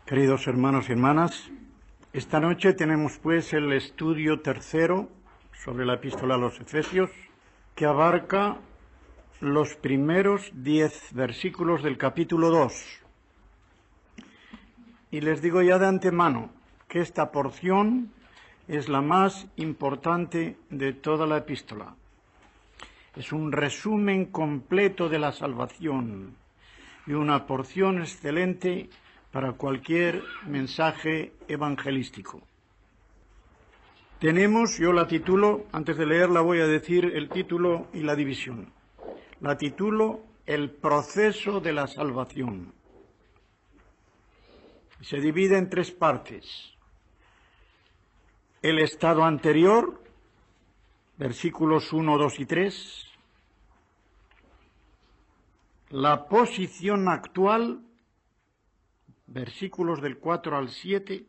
Queridos hermanos y hermanas, esta noche tenemos pues el estudio tercero sobre la epístola a los Efesios, que abarca los primeros 10 versículos del capítulo 2. Y les digo ya de antemano que esta porción es la más importante de toda la epístola. Es un resumen completo de la salvación y una porción excelente para cualquier mensaje evangelístico. Yo la titulo, antes de leerla voy a decir el título y la división. La titulo El proceso de la salvación. Se divide en 3 partes. El estado anterior, versículos 1, 2 y 3. La posición actual, versículos del 4 al 7,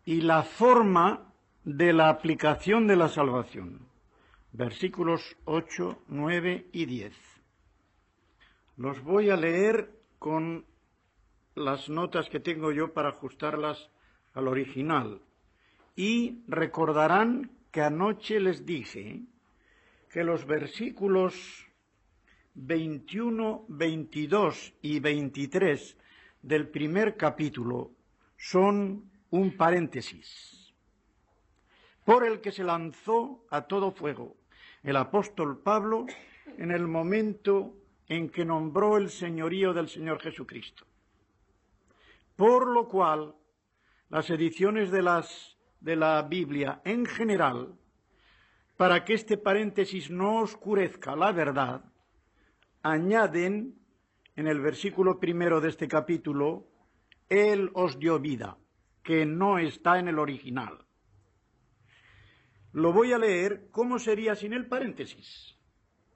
y la forma de la aplicación de la salvación, versículos 8, 9 y 10. Los voy a leer con las notas que tengo yo para ajustarlas al original. Y recordarán que anoche les dije que los versículos 21, 22 y 23 del primer capítulo son un paréntesis, por el que se lanzó a todo fuego el apóstol Pablo en el momento en que nombró el señorío del Señor Jesucristo. Por lo cual, las ediciones de la Biblia en general, para que este paréntesis no oscurezca la verdad, añaden en el versículo primero de este capítulo, Él os dio vida, que no está en el original. Lo voy a leer cómo sería sin el paréntesis,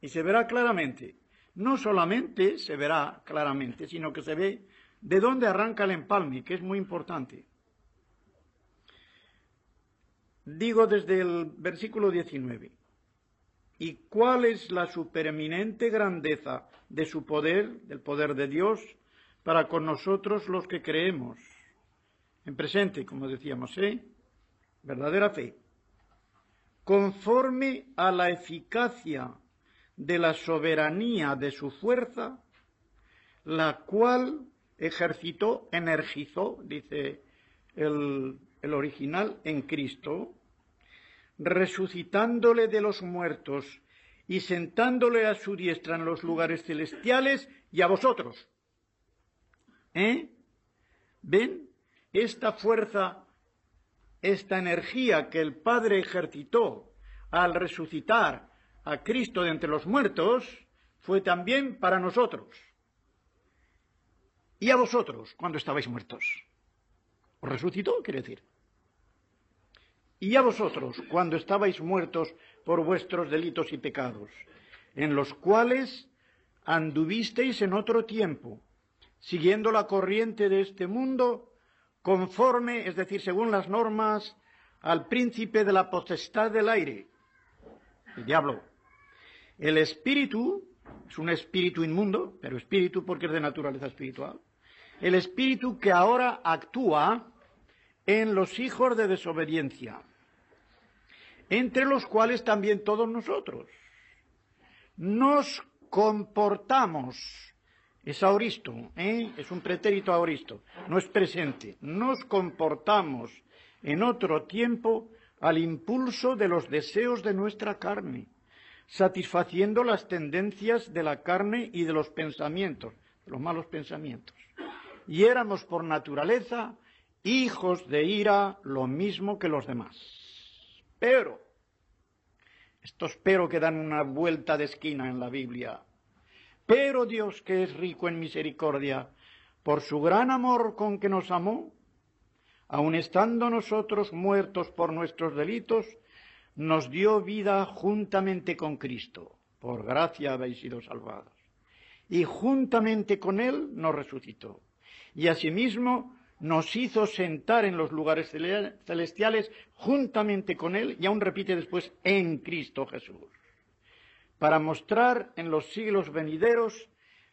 y se verá claramente. No solamente se verá claramente, sino que se ve de dónde arranca el empalme, que es muy importante. Digo desde el versículo 19. ¿Y cuál es la supereminente grandeza de su poder, del poder de Dios, para con nosotros los que creemos? En presente, como decíamos, verdadera fe. Conforme a la eficacia de la soberanía de su fuerza, la cual energizó, dice el original, en Cristo, resucitándole de los muertos y sentándole a su diestra en los lugares celestiales y a vosotros. ¿Ven? Esta fuerza, esta energía que el Padre ejercitó al resucitar a Cristo de entre los muertos, fue también para nosotros. Y a vosotros, cuando estabais muertos. ¿Os resucitó? Quiere decir. Y a vosotros, cuando estabais muertos por vuestros delitos y pecados, en los cuales anduvisteis en otro tiempo, siguiendo la corriente de este mundo, conforme, es decir, según las normas, al príncipe de la potestad del aire, el diablo. El espíritu, es un espíritu inmundo, pero espíritu porque es de naturaleza espiritual, el espíritu que ahora actúa en los hijos de desobediencia, entre los cuales también todos nosotros nos comportamos, es aoristo, es un pretérito aoristo, no es presente, nos comportamos en otro tiempo al impulso de los deseos de nuestra carne, satisfaciendo las tendencias de la carne y de los pensamientos, de los malos pensamientos. Y éramos por naturaleza hijos de ira, lo mismo que los demás. Pero, estos pero que dan una vuelta de esquina en la Biblia, pero Dios, que es rico en misericordia, por su gran amor con que nos amó, aun estando nosotros muertos por nuestros delitos, nos dio vida juntamente con Cristo. Por gracia habéis sido salvados. Y juntamente con Él nos resucitó. Y asimismo nos hizo sentar en los lugares celestiales juntamente con Él, y aún repite después, en Cristo Jesús, para mostrar en los siglos venideros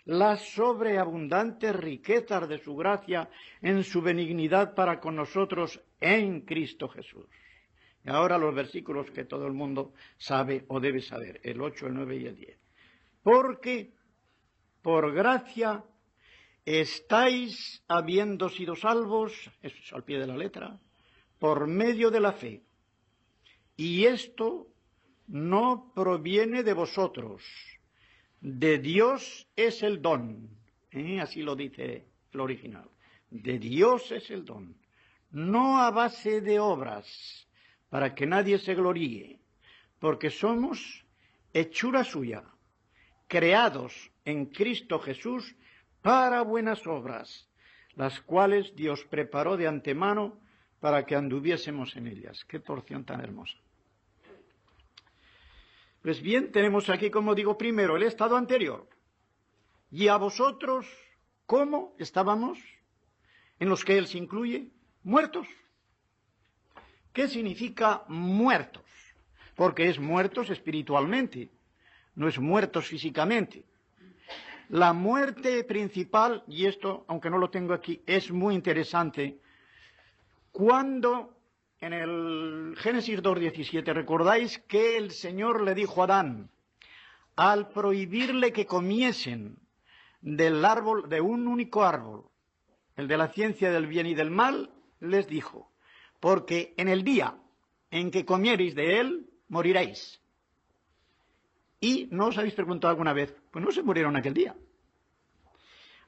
las sobreabundantes riquezas de su gracia en su benignidad para con nosotros en Cristo Jesús. Y ahora los versículos que todo el mundo sabe o debe saber, el 8, el 9 y el 10. Porque por gracia estáis habiendo sido salvos, eso es al pie de la letra, por medio de la fe. Y esto no proviene de vosotros, de Dios es el don. Así lo dice el original. De Dios es el don, no a base de obras, para que nadie se gloríe, porque somos hechura suya, creados en Cristo Jesús para buenas obras, las cuales Dios preparó de antemano para que anduviésemos en ellas. Qué porción tan hermosa. Pues bien, tenemos aquí, como digo, primero el estado anterior. Y a vosotros, ¿cómo estábamos? En los que Él se incluye, muertos. ¿Qué significa muertos? Porque es muertos espiritualmente, no es muertos físicamente. La muerte principal, y esto, aunque no lo tengo aquí, es muy interesante, cuando en el Génesis 2:17, recordáis que el Señor le dijo a Adán, al prohibirle que comiesen del árbol, de un único árbol, el de la ciencia del bien y del mal, les dijo, porque en el día en que comiereis de él, moriréis. Y ¿no os habéis preguntado alguna vez? Pues no se murieron aquel día.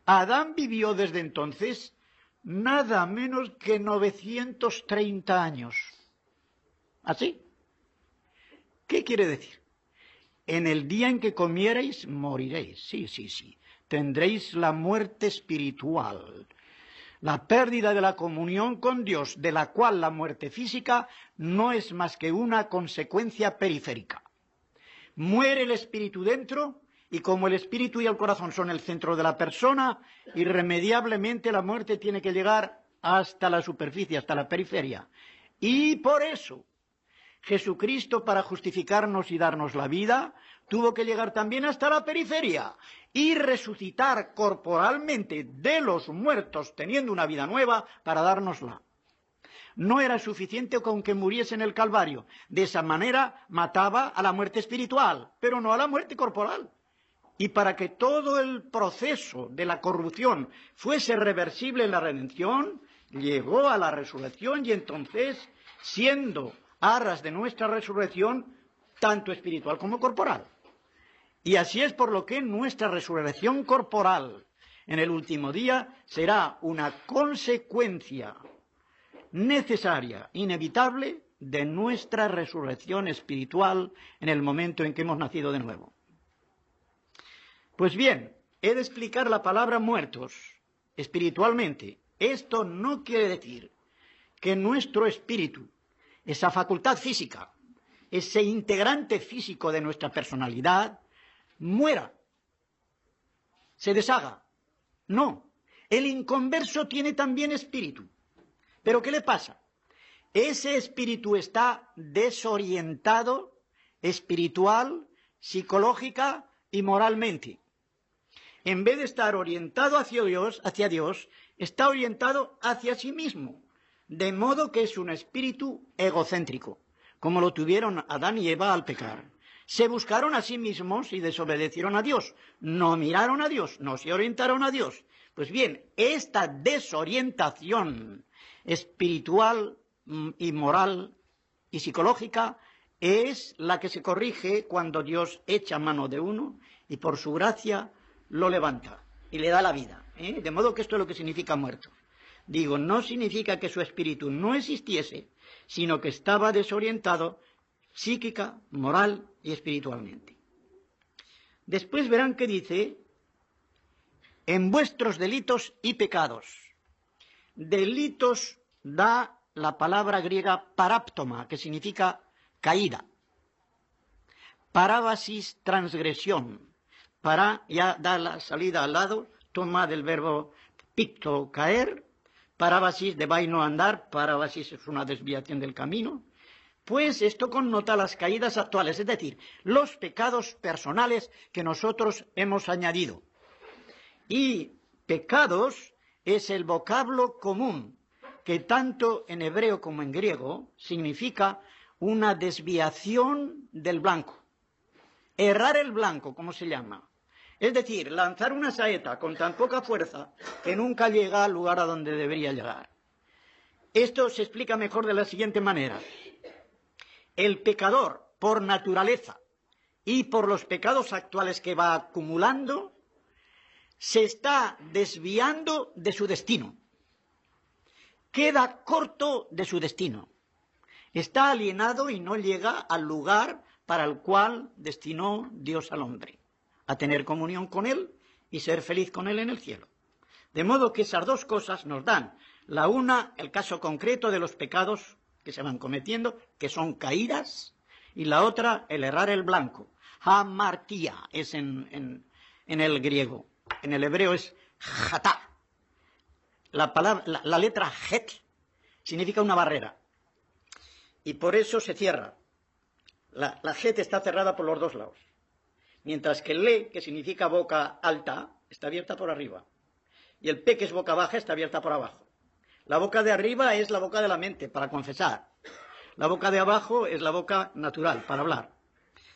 Adán vivió desde entonces nada menos que 930 años. ¿Así? ¿Qué quiere decir? En el día en que comiereis, moriréis. Sí. Tendréis la muerte espiritual, la pérdida de la comunión con Dios, de la cual la muerte física no es más que una consecuencia periférica. Muere el espíritu dentro, y como el espíritu y el corazón son el centro de la persona, irremediablemente la muerte tiene que llegar hasta la superficie, hasta la periferia. Y por eso, Jesucristo, para justificarnos y darnos la vida, tuvo que llegar también hasta la periferia y resucitar corporalmente de los muertos, teniendo una vida nueva, para dárnosla. No era suficiente con que muriese en el Calvario. De esa manera mataba a la muerte espiritual, pero no a la muerte corporal. Y para que todo el proceso de la corrupción fuese reversible en la redención, llegó a la resurrección y entonces, siendo aras de nuestra resurrección, tanto espiritual como corporal. Y así es por lo que nuestra resurrección corporal en el último día será una consecuencia necesaria, inevitable, de nuestra resurrección espiritual en el momento en que hemos nacido de nuevo. Pues bien, he de explicar la palabra muertos espiritualmente. Esto no quiere decir que nuestro espíritu, esa facultad física, ese integrante físico de nuestra personalidad, muera, se deshaga. No, el inconverso tiene también espíritu. ¿Pero qué le pasa? Ese espíritu está desorientado espiritual, psicológica y moralmente. En vez de estar orientado hacia Dios, está orientado hacia sí mismo, de modo que es un espíritu egocéntrico, como lo tuvieron Adán y Eva al pecar. Se buscaron a sí mismos y desobedecieron a Dios, no miraron a Dios, no se orientaron a Dios. Pues bien, esta desorientación espiritual y moral y psicológica es la que se corrige cuando Dios echa mano de uno y por su gracia lo levanta y le da la vida. De modo que esto es lo que significa muerto. Digo, no significa que su espíritu no existiese, sino que estaba desorientado psíquica, moral y espiritualmente. Después verán que dice, en vuestros delitos y pecados. Delitos da la palabra griega paráptoma, que significa caída. Parábasis, transgresión. Para ya da la salida al lado, toma del verbo picto, caer. Parábasis de vaino, andar. Parábasis es una desviación del camino. Pues esto connota las caídas actuales, es decir, los pecados personales que nosotros hemos añadido. Y pecados es el vocablo común que tanto en hebreo como en griego significa una desviación del blanco. Errar el blanco, como se llama. Es decir, lanzar una saeta con tan poca fuerza que nunca llega al lugar a donde debería llegar. Esto se explica mejor de la siguiente manera. El pecador, por naturaleza y por los pecados actuales que va acumulando, se está desviando de su destino. Queda corto de su destino. Está alienado y no llega al lugar para el cual destinó Dios al hombre, a tener comunión con Él y ser feliz con Él en el cielo. De modo que esas dos cosas nos dan, la una, el caso concreto de los pecados que se van cometiendo, que son caídas, y la otra, el errar el blanco. Hamartía es en el griego, en el hebreo es jatá. La letra het significa una barrera, y por eso se cierra. La het está cerrada por los dos lados, mientras que el le, que significa boca alta, está abierta por arriba, y el pe, que es boca baja, está abierta por abajo. La boca de arriba es la boca de la mente, para confesar. La boca de abajo es la boca natural, para hablar.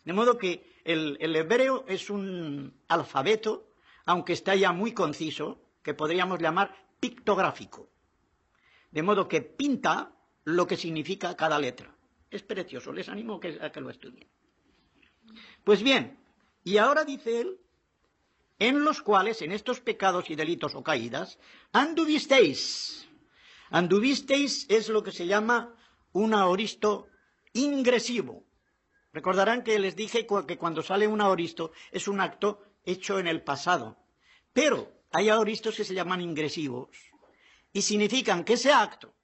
De modo que el hebreo es un alfabeto, aunque está ya muy conciso, que podríamos llamar pictográfico. De modo que pinta lo que significa cada letra. Es precioso, les animo a que lo estudien. Pues bien, y ahora dice él, en los cuales, en estos pecados y delitos o caídas, anduvisteis. Anduvisteis es lo que se llama un aoristo ingresivo. Recordarán que les dije que cuando sale un aoristo es un acto hecho en el pasado. Pero hay aoristos que se llaman ingresivos y significan que ese acto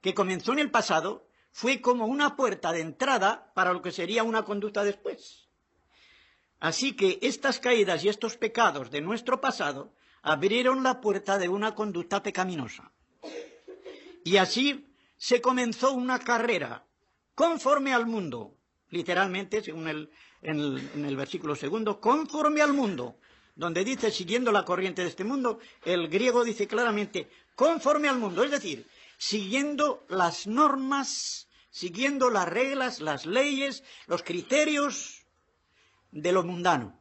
que comenzó en el pasado fue como una puerta de entrada para lo que sería una conducta después. Así que estas caídas y estos pecados de nuestro pasado abrieron la puerta de una conducta pecaminosa. Y así se comenzó una carrera conforme al mundo, literalmente, según en el versículo segundo, conforme al mundo, donde dice siguiendo la corriente de este mundo, el griego dice claramente conforme al mundo, es decir, siguiendo las normas, siguiendo las reglas, las leyes, los criterios de lo mundano.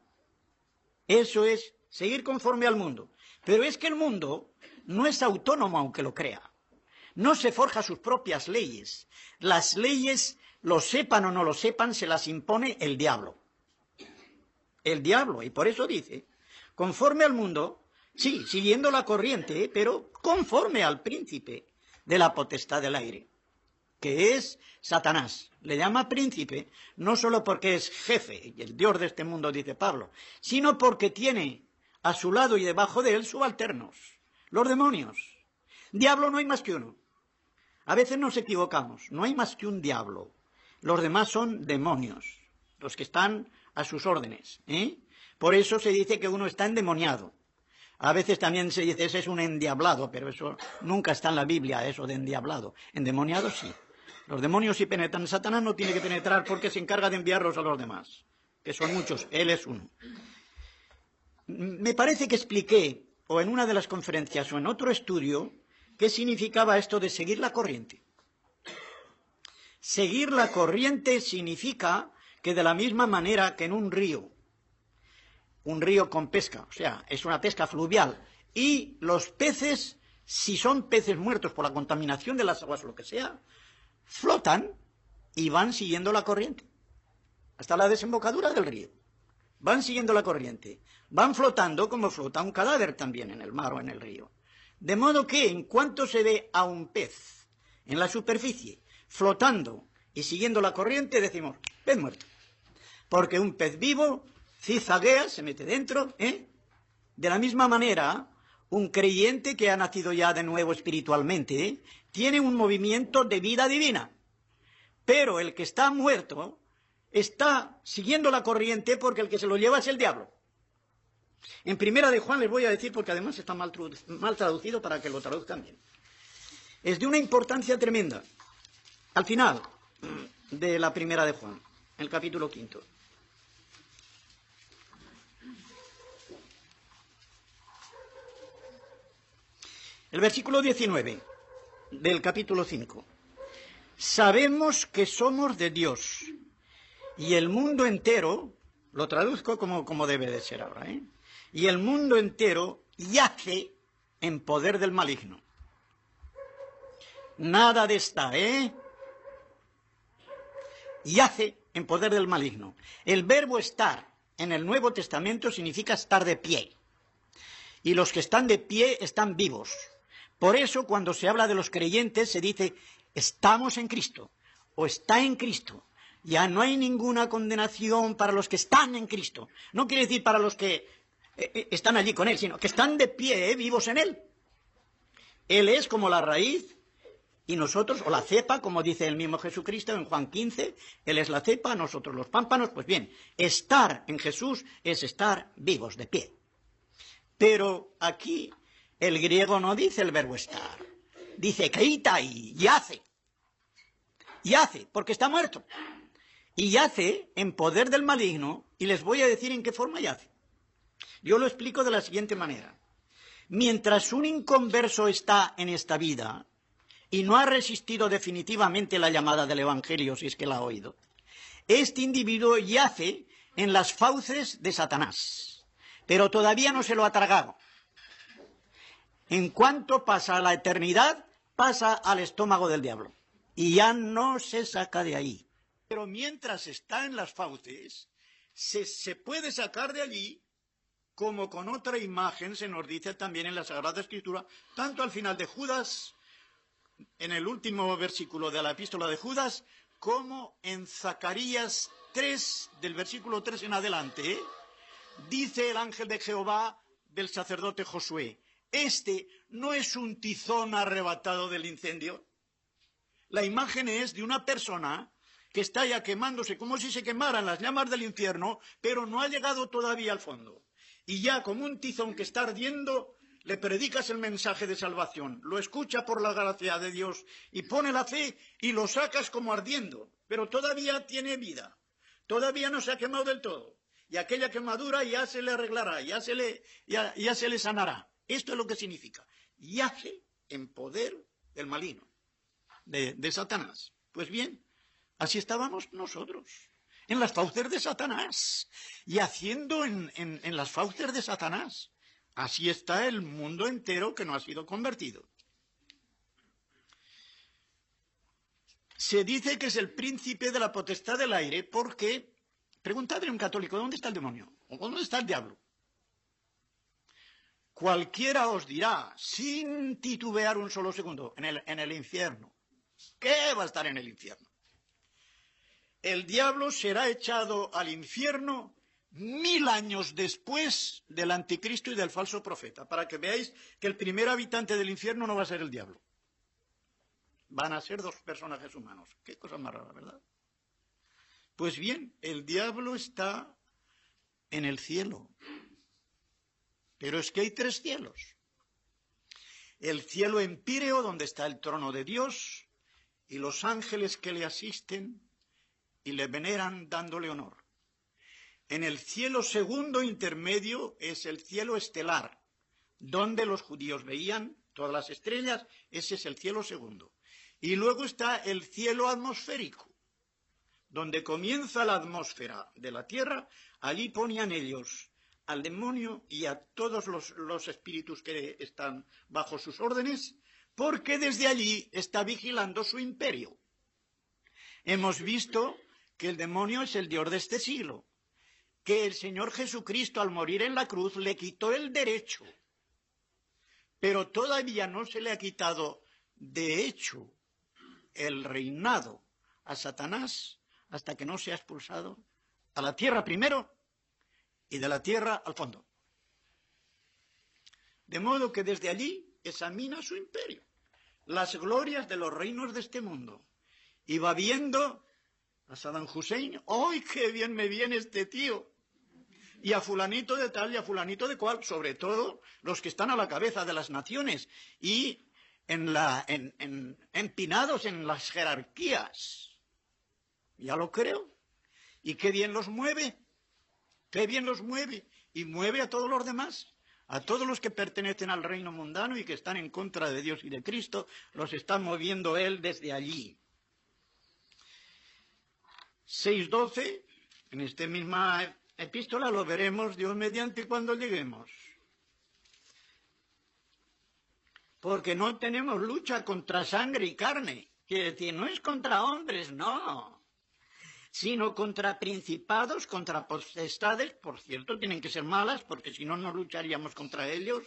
Eso es seguir conforme al mundo. Pero es que el mundo no es autónomo aunque lo crea. No se forja sus propias leyes. Las leyes, lo sepan o no lo sepan, se las impone el diablo. El diablo, y por eso dice, conforme al mundo, sí, siguiendo la corriente, pero conforme al príncipe de la potestad del aire, que es Satanás. Le llama príncipe no solo porque es jefe, y el Dios de este mundo, dice Pablo, sino porque tiene a su lado y debajo de él subalternos, los demonios. Diablo no hay más que uno. A veces nos equivocamos, no hay más que un diablo. Los demás son demonios, los que están a sus órdenes. Por eso se dice que uno está endemoniado. A veces también se dice ese es un endiablado, pero eso nunca está en la Biblia, eso de endiablado. Endemoniado sí. Los demonios sí penetran. Satanás no tiene que penetrar porque se encarga de enviarlos a los demás, que son muchos, él es uno. Me parece que expliqué, o en una de las conferencias o en otro estudio, qué significaba esto de seguir la corriente. Seguir la corriente significa que de la misma manera que en un río con pesca, o sea, es una pesca fluvial, y los peces, si son peces muertos por la contaminación de las aguas o lo que sea, flotan y van siguiendo la corriente hasta la desembocadura del río. Van siguiendo la corriente, van flotando como flota un cadáver también en el mar o en el río. De modo que en cuanto se ve a un pez en la superficie flotando y siguiendo la corriente, decimos, pez muerto. Porque un pez vivo cizaguea, se mete dentro, De la misma manera, un creyente que ha nacido ya de nuevo espiritualmente, tiene un movimiento de vida divina. Pero el que está muerto está siguiendo la corriente porque el que se lo lleva es el diablo. En Primera de Juan les voy a decir, porque además está mal traducido para que lo traduzcan bien. Es de una importancia tremenda. Al final de la Primera de Juan, en el capítulo 5. El versículo 19 del capítulo 5. Sabemos que somos de Dios y el mundo entero, lo traduzco como debe de ser ahora, y el mundo entero yace en poder del maligno. Nada de estar, yace en poder del maligno. El verbo estar en el Nuevo Testamento significa estar de pie. Y los que están de pie están vivos. Por eso cuando se habla de los creyentes se dice estamos en Cristo o está en Cristo. Ya no hay ninguna condenación para los que están en Cristo. No quiere decir para los que están allí con Él, sino que están de pie, vivos en Él. Él es como la raíz y nosotros, o la cepa, como dice el mismo Jesucristo en Juan 15, Él es la cepa, nosotros los pámpanos. Pues bien, estar en Jesús es estar vivos, de pie. Pero aquí el griego no dice el verbo estar, dice keitai, yace, porque está muerto. Y yace en poder del maligno, y les voy a decir en qué forma yace. Yo lo explico de la siguiente manera. Mientras un inconverso está en esta vida y no ha resistido definitivamente la llamada del Evangelio, si es que la ha oído, este individuo yace en las fauces de Satanás, pero todavía no se lo ha tragado. En cuanto pasa a la eternidad, pasa al estómago del diablo, y ya no se saca de ahí. Pero mientras está en las fauces, se puede sacar de allí, como con otra imagen se nos dice también en la Sagrada Escritura, tanto al final de Judas, en el último versículo de la epístola de Judas, como en Zacarías 3, del versículo 3 en adelante, dice el ángel de Jehová del sacerdote Josué, este no es un tizón arrebatado del incendio. La imagen es de una persona que está ya quemándose como si se quemaran las llamas del infierno, pero no ha llegado todavía al fondo. Y ya como un tizón que está ardiendo, le predicas el mensaje de salvación, lo escucha por la gracia de Dios y pone la fe y lo sacas como ardiendo, pero todavía tiene vida, todavía no se ha quemado del todo. Y aquella quemadura ya se le arreglará, ya se le sanará. Esto es lo que significa. Yace en poder del maligno, de Satanás. Pues bien, así estábamos nosotros, en las fauces de Satanás, y haciendo en las fauces de Satanás. Así está el mundo entero que no ha sido convertido. Se dice que es el príncipe de la potestad del aire porque, preguntadle a un católico, ¿dónde está el demonio? ¿O dónde está el diablo? Cualquiera os dirá, sin titubear un solo segundo, en el infierno. ¿Qué va a estar en el infierno? El diablo será echado al infierno 1000 años después del anticristo y del falso profeta, para que veáis que el primer habitante del infierno no va a ser el diablo. Van a ser dos personajes humanos. Qué cosa más rara, ¿verdad? Pues bien, el diablo está en el cielo. Pero es que hay 3 cielos. El cielo empíreo, donde está el trono de Dios, y los ángeles que le asisten y le veneran dándole honor. En el cielo segundo intermedio es el cielo estelar, donde los judíos veían todas las estrellas, ese es el cielo segundo. Y luego está el cielo atmosférico, donde comienza la atmósfera de la tierra, allí ponían ellos al demonio y a todos los espíritus que están bajo sus órdenes, porque desde allí está vigilando su imperio. Hemos visto que el demonio es el Dios de este siglo, que el Señor Jesucristo al morir en la cruz le quitó el derecho, pero todavía no se le ha quitado de hecho el reinado a Satanás hasta que no sea expulsado a la tierra primero y de la tierra al fondo. De modo que desde allí examina su imperio, las glorias de los reinos de este mundo, y va viendo a Saddam Hussein, ¡ay, qué bien me viene este tío! Y a fulanito de tal y a fulanito de cual, sobre todo los que están a la cabeza de las naciones y empinados en las jerarquías. Ya lo creo. Y qué bien los mueve, qué bien los mueve. Y mueve a todos los demás, A todos los que pertenecen al reino mundano y que están en contra de Dios y de Cristo, los está moviendo Él desde allí. 6:12, en esta misma epístola lo veremos Dios mediante cuando lleguemos. Porque no tenemos lucha contra sangre y carne. Quiere decir, no es contra hombres, no, sino contra principados, contra potestades, por cierto, tienen que ser malas, porque si no, no lucharíamos contra ellos,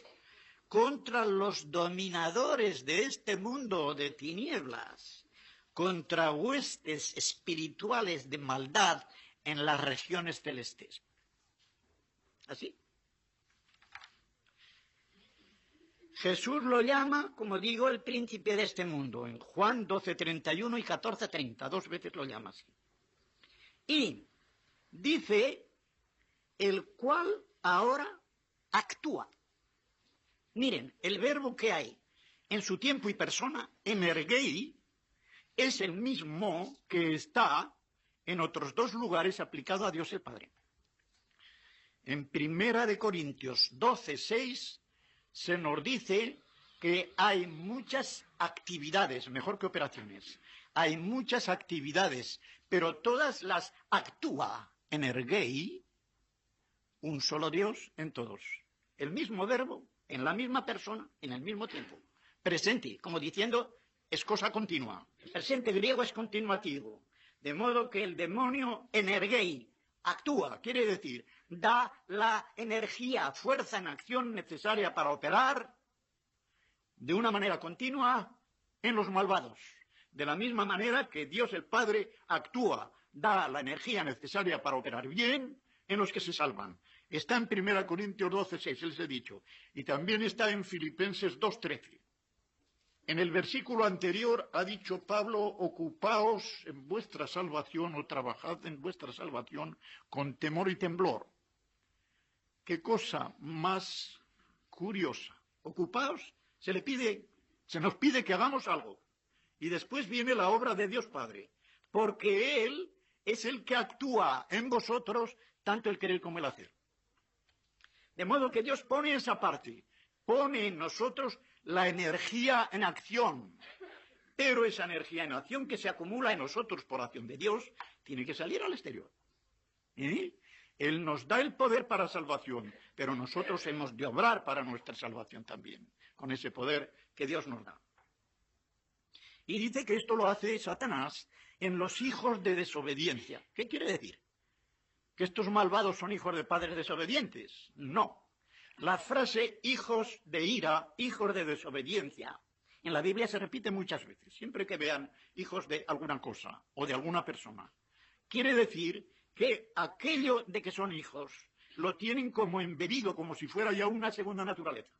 contra los dominadores de este mundo de tinieblas, contra huestes espirituales de maldad en las regiones celestes. ¿Así? Jesús lo llama, como digo, el príncipe de este mundo, en Juan 12:31 y 14:30, 2 veces lo llama así. Y dice, el cual ahora actúa. Miren, el verbo que hay en su tiempo y persona, energei, es el mismo que está en otros 2 lugares aplicado a Dios el Padre. En 1 Corintios 12:6 se nos dice que hay muchas actividades, mejor que operaciones, hay muchas actividades, pero todas las actúa energei, un solo Dios en todos. El mismo verbo, en la misma persona, en el mismo tiempo. Presente, como diciendo, es cosa continua. El presente griego es continuativo. De modo que el demonio energei actúa, quiere decir, da la energía, fuerza en acción necesaria para operar de una manera continua en los malvados. De la misma manera que Dios el Padre actúa, da la energía necesaria para operar bien en los que se salvan. Está en 1 Corintios 12:6, les he dicho, y también está en Filipenses 2:13. En el versículo anterior ha dicho Pablo, ocupaos en vuestra salvación o trabajad en vuestra salvación con temor y temblor. Qué cosa más curiosa. Ocupaos, se nos pide que hagamos algo. Y después viene la obra de Dios Padre, porque Él es el que actúa en vosotros tanto el querer como el hacer. De modo que Dios pone esa parte, pone en nosotros la energía en acción. Pero esa energía en acción que se acumula en nosotros por acción de Dios, tiene que salir al exterior. ¿Eh? Él nos da el poder para salvación, pero nosotros hemos de obrar para nuestra salvación también, con ese poder que Dios nos da. Y dice que esto lo hace Satanás en los hijos de desobediencia. ¿Qué quiere decir? ¿Que estos malvados son hijos de padres desobedientes? No. La frase hijos de ira, hijos de desobediencia, en la Biblia se repite muchas veces, siempre que vean hijos de alguna cosa o de alguna persona. Quiere decir que aquello de que son hijos lo tienen como embebido, como si fuera ya una segunda naturaleza.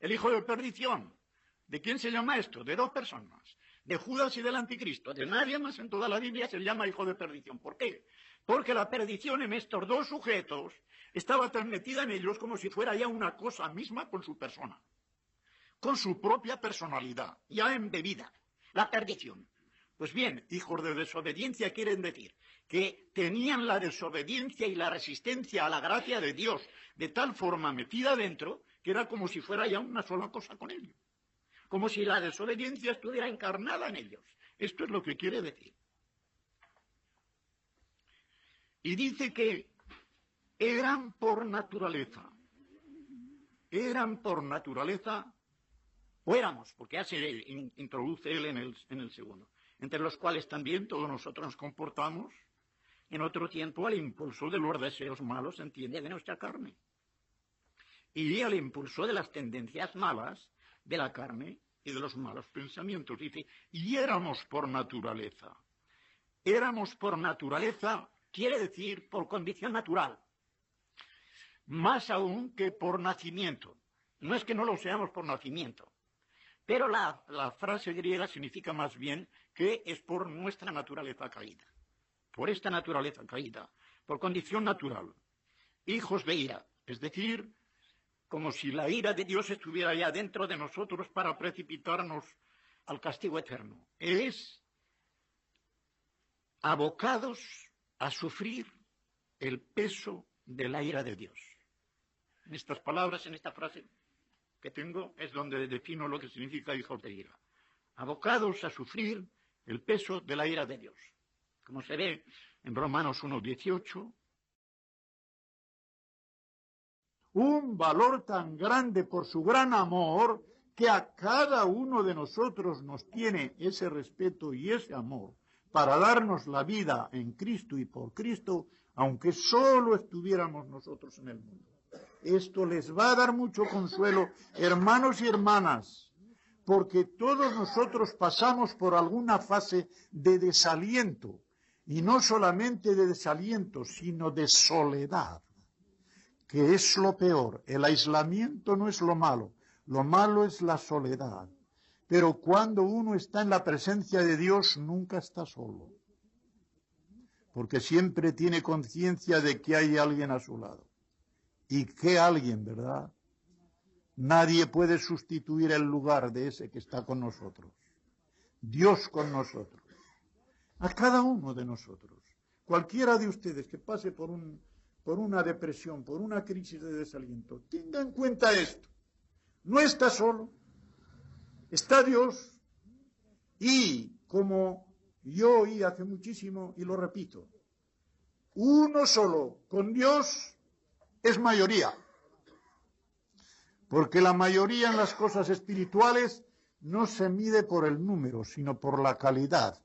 El hijo de perdición. ¿De quién se llama esto? De 2 personas. De Judas y del anticristo. De nadie más en toda la Biblia se llama hijo de perdición. ¿Por qué? Porque la perdición en estos 2 sujetos estaba tan metida en ellos como si fuera ya una cosa misma con su persona. Con su propia personalidad, ya embebida. La perdición. Pues bien, hijos de desobediencia quieren decir que tenían la desobediencia y la resistencia a la gracia de Dios de tal forma metida dentro que era como si fuera ya una sola cosa con ellos. Como si la desobediencia estuviera encarnada en ellos. Esto es lo que quiere decir. Y dice que eran por naturaleza, o éramos, porque ya se introduce él en el segundo, entre los cuales también todos nosotros nos comportamos en otro tiempo al impulso de los deseos malos, entiende, de nuestra carne. Y al impulso de las tendencias malas de la carne y de los malos pensamientos. Dice, y éramos por naturaleza. Éramos por naturaleza, quiere decir por condición natural. Más aún que por nacimiento. No es que no lo seamos por nacimiento. Pero la frase griega significa más bien que es por nuestra naturaleza caída. Por esta naturaleza caída. Por condición natural. Hijos de ira. Es decir, como si la ira de Dios estuviera ya dentro de nosotros para precipitarnos al castigo eterno. Es abocados a sufrir el peso de la ira de Dios. En estas palabras, en esta frase que tengo, es donde defino lo que significa hijos de ira. Abocados a sufrir el peso de la ira de Dios. Como se ve en Romanos 1:18. Un valor tan grande por su gran amor, que a cada uno de nosotros nos tiene ese respeto y ese amor para darnos la vida en Cristo y por Cristo, aunque solo estuviéramos nosotros en el mundo. Esto les va a dar mucho consuelo, hermanos y hermanas, porque todos nosotros pasamos por alguna fase de desaliento, y no solamente de desaliento, sino de soledad, que es lo peor. El aislamiento no es lo malo es la soledad. Pero cuando uno está en la presencia de Dios, nunca está solo, porque siempre tiene conciencia de que hay alguien a su lado. ¿Y qué alguien, verdad? Nadie puede sustituir el lugar de ese que está con nosotros. Dios con nosotros. A cada uno de nosotros. Cualquiera de ustedes que pase por una depresión, por una crisis de desaliento, tenga en cuenta esto. No está solo. Está Dios. Y como yo oí hace muchísimo, y lo repito, uno solo con Dios es mayoría. Porque la mayoría en las cosas espirituales no se mide por el número, sino por la calidad.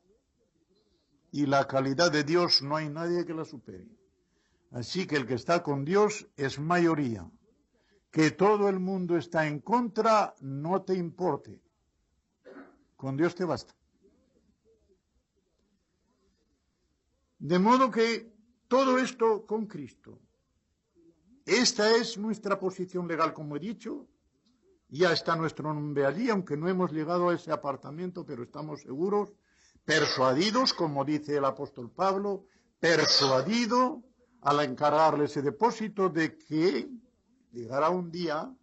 Y la calidad de Dios no hay nadie que la supere. Así que el que está con Dios es mayoría. Que todo el mundo está en contra, no te importe. Con Dios te basta. De modo que todo esto con Cristo. Esta es nuestra posición legal, como he dicho. Ya está nuestro nombre allí, aunque no hemos llegado a ese apartamento, pero estamos seguros, persuadidos, como dice el apóstol Pablo, persuadido al encargarle ese depósito de que llegará un día,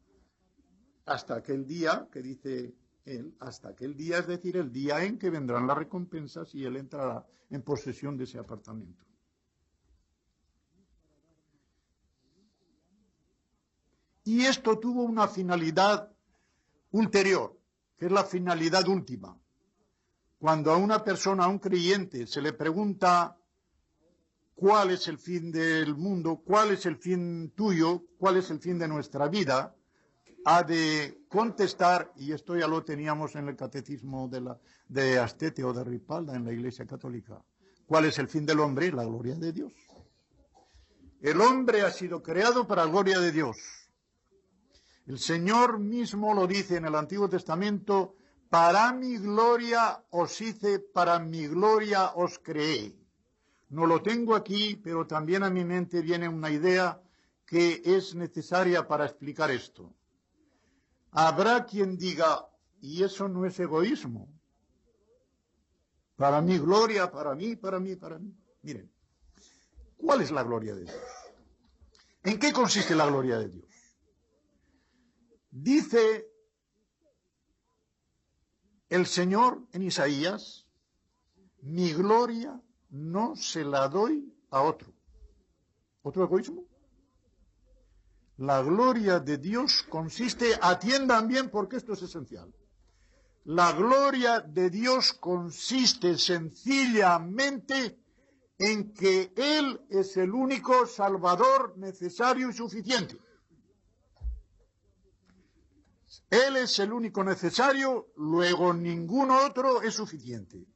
hasta aquel día, que dice él, hasta aquel día, es decir, el día en que vendrán las recompensas y él entrará en posesión de ese apartamento. Y esto tuvo una finalidad ulterior, que es la finalidad última. Cuando a una persona, a un creyente, se le pregunta cuál es el fin del mundo, cuál es el fin tuyo, cuál es el fin de nuestra vida, ha de contestar, y esto ya lo teníamos en el catecismo de Astete o de Ripalda en la Iglesia Católica, ¿cuál es el fin del hombre? La gloria de Dios. El hombre ha sido creado para la gloria de Dios. El Señor mismo lo dice en el Antiguo Testamento, para mi gloria os hice, para mi gloria os creé. No lo tengo aquí, pero también a mi mente viene una idea que es necesaria para explicar esto. Habrá quien diga, y eso no es egoísmo. Para mi gloria, para mí, para mí, para mí. Miren, ¿cuál es la gloria de Dios? ¿En qué consiste la gloria de Dios? Dice el Señor en Isaías, mi gloria no se la doy a otro. ¿Otro egoísmo? La gloria de Dios consiste, atiendan bien porque esto es esencial. La gloria de Dios consiste sencillamente en que Él es el único Salvador necesario y suficiente. Él es el único necesario, luego ningún otro es suficiente.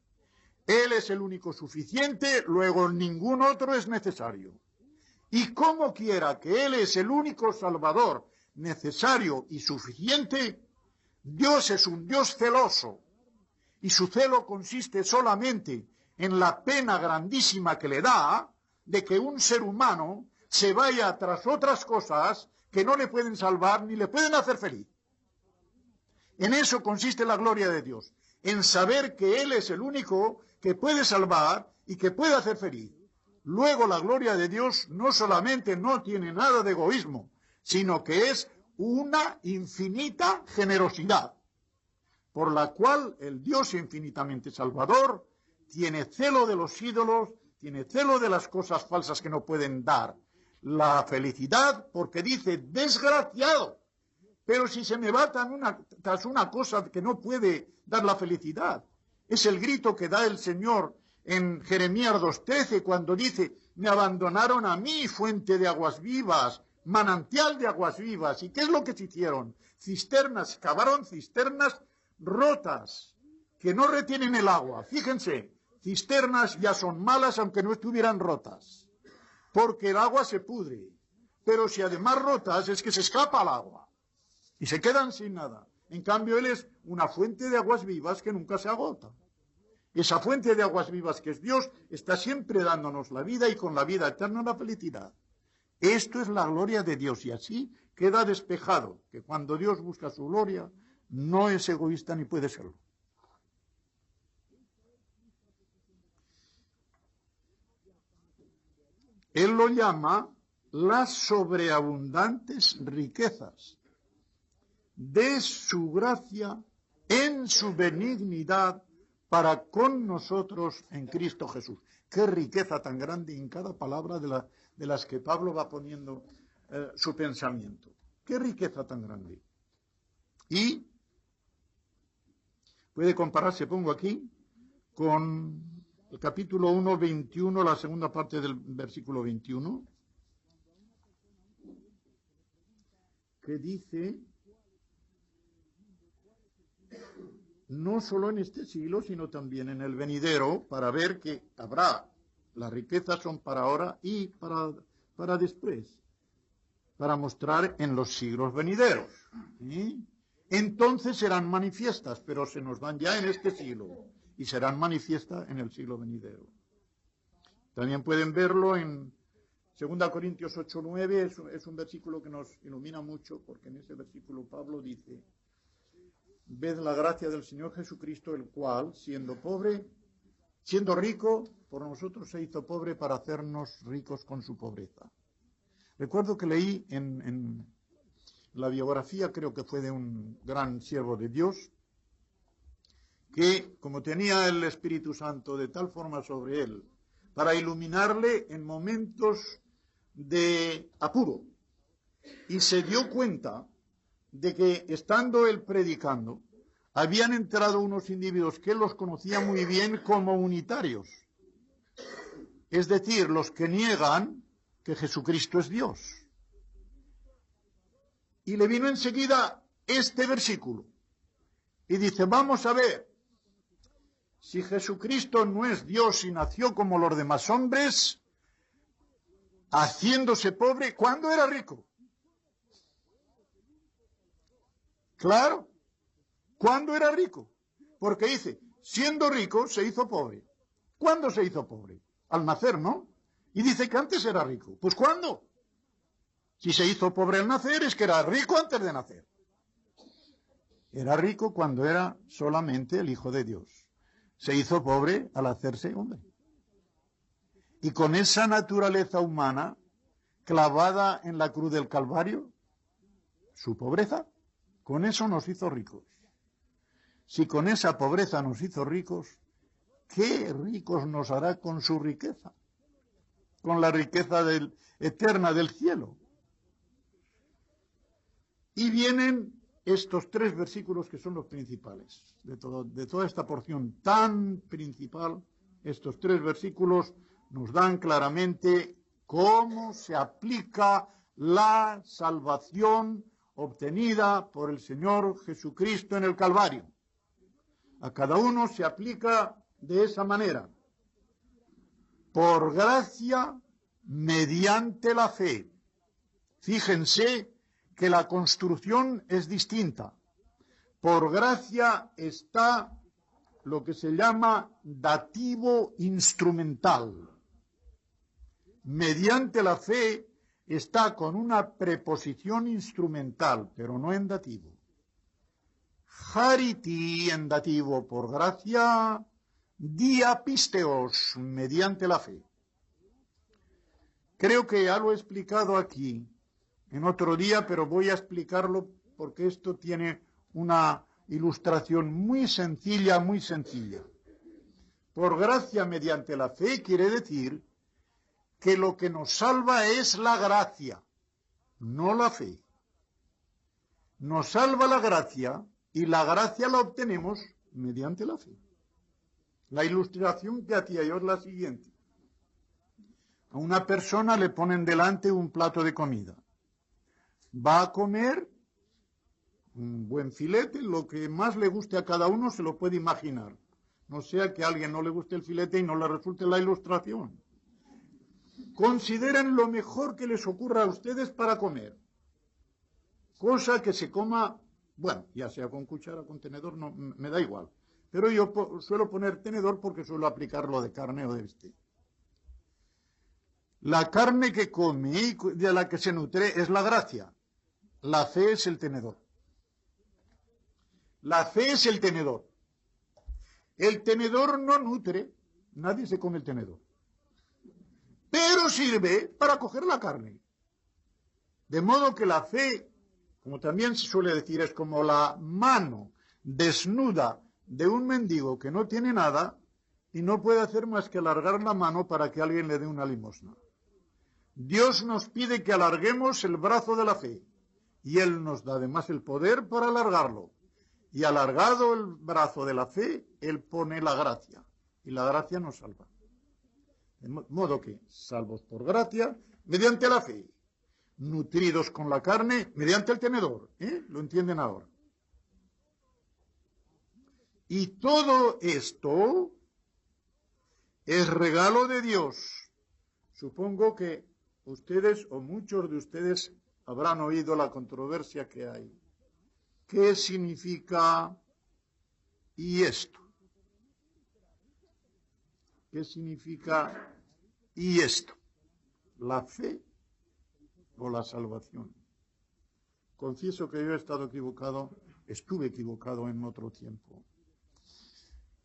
Él es el único suficiente, luego ningún otro es necesario. Y como quiera que Él es el único Salvador necesario y suficiente, Dios es un Dios celoso, y su celo consiste solamente en la pena grandísima que le da de que un ser humano se vaya tras otras cosas que no le pueden salvar ni le pueden hacer feliz. En eso consiste la gloria de Dios, en saber que Él es el único que puede salvar y que puede hacer feliz. Luego la gloria de Dios no solamente no tiene nada de egoísmo, sino que es una infinita generosidad, por la cual el Dios infinitamente salvador tiene celo de los ídolos, tiene celo de las cosas falsas que no pueden dar. la felicidad, porque dice desgraciado. Pero si se me va tras una cosa que no puede dar la felicidad, es el grito que da el Señor en Jeremías 2:13, cuando dice, me abandonaron a mí, fuente de aguas vivas, manantial de aguas vivas. ¿Y qué es lo que se hicieron? Cisternas, cavaron cisternas rotas, que no retienen el agua. Fíjense, cisternas ya son malas aunque no estuvieran rotas, porque el agua se pudre. Pero si además rotas, es que se escapa el agua y se quedan sin nada. En cambio, Él es una fuente de aguas vivas que nunca se agota. Esa fuente de aguas vivas que es Dios está siempre dándonos la vida, y con la vida eterna la felicidad. Esto es la gloria de Dios, y así queda despejado que cuando Dios busca su gloria no es egoísta ni puede serlo. Él lo llama las sobreabundantes riquezas de su gracia en su benignidad para con nosotros en Cristo Jesús. Qué riqueza tan grande en cada palabra de las que Pablo va poniendo su pensamiento. Qué riqueza tan grande. Y puede compararse, pongo aquí, con el capítulo 1, 21, la segunda parte del versículo 21, que dice, no solo en este siglo, sino también en el venidero, para ver que habrá, las riquezas son para ahora y para después, para mostrar en los siglos venideros. ¿Sí? Entonces serán manifiestas, pero se nos dan ya en este siglo, y serán manifiestas en el siglo venidero. También pueden verlo en 2 Corintios 8:9, es un versículo que nos ilumina mucho, porque en ese versículo Pablo dice, ved la gracia del Señor Jesucristo, el cual, siendo rico, por nosotros se hizo pobre para hacernos ricos con su pobreza. Recuerdo que leí en la biografía, creo que fue de un gran siervo de Dios, que como tenía el Espíritu Santo de tal forma sobre él, para iluminarle en momentos de apuro, y se dio cuenta de que, estando él predicando, habían entrado unos individuos que él los conocía muy bien como unitarios, es decir, los que niegan que Jesucristo es Dios. Y le vino enseguida este versículo, y dice, vamos a ver, si Jesucristo no es Dios y nació como los demás hombres, haciéndose pobre, ¿cuándo era rico? Claro, ¿cuándo era rico? Porque dice, siendo rico se hizo pobre. ¿Cuándo se hizo pobre? Al nacer, ¿no? Y dice que antes era rico. ¿Pues cuándo? Si se hizo pobre al nacer, es que era rico antes de nacer. Era rico cuando era solamente el Hijo de Dios. Se hizo pobre al hacerse hombre. Y con esa naturaleza humana clavada en la cruz del Calvario, su pobreza, con eso nos hizo ricos. Si con esa pobreza nos hizo ricos, ¿qué ricos nos hará con su riqueza? Con la riqueza eterna del cielo. Y vienen estos 3 versículos que son los principales de toda esta porción tan principal. Estos 3 versículos nos dan claramente cómo se aplica la salvación obtenida por el Señor Jesucristo en el Calvario. A cada uno se aplica de esa manera. Por gracia, mediante la fe. Fíjense que la construcción es distinta. Por gracia está lo que se llama dativo instrumental. Mediante la fe está con una preposición instrumental, pero no en dativo. Chariti en dativo, por gracia, diapisteos, mediante la fe. Creo que ya lo he explicado aquí en otro día, pero voy a explicarlo porque esto tiene una ilustración muy sencilla, muy sencilla. Por gracia mediante la fe quiere decir que lo que nos salva es la gracia, no la fe. Nos salva la gracia y la gracia la obtenemos mediante la fe. La ilustración que hacía yo es la siguiente. A una persona le ponen delante un plato de comida. Va a comer un buen filete, lo que más le guste a cada uno se lo puede imaginar. No sea que a alguien no le guste el filete y no le resulte la ilustración. Consideren lo mejor que les ocurra a ustedes para comer. Cosa que se coma, bueno, ya sea con cuchara, con tenedor, no, me da igual. Pero yo suelo poner tenedor porque suelo aplicarlo de carne o de bistec. La carne que come y de la que se nutre es la gracia. La fe es el tenedor. La fe es el tenedor. El tenedor no nutre, nadie se come el tenedor. Pero sirve para coger la carne. De modo que la fe, como también se suele decir, es como la mano desnuda de un mendigo que no tiene nada y no puede hacer más que alargar la mano para que alguien le dé una limosna. Dios nos pide que alarguemos el brazo de la fe y Él nos da además el poder para alargarlo. Y alargado el brazo de la fe, Él pone la gracia y la gracia nos salva. De modo que, salvos por gracia, mediante la fe, nutridos con la carne, mediante el tenedor. ¿Lo entienden ahora? Y todo esto es regalo de Dios. Supongo que ustedes o muchos de ustedes habrán oído la controversia que hay. ¿Qué significa y esto? ¿Qué significa y esto? ¿La fe o la salvación? Confieso que yo he estado equivocado, estuve equivocado en otro tiempo.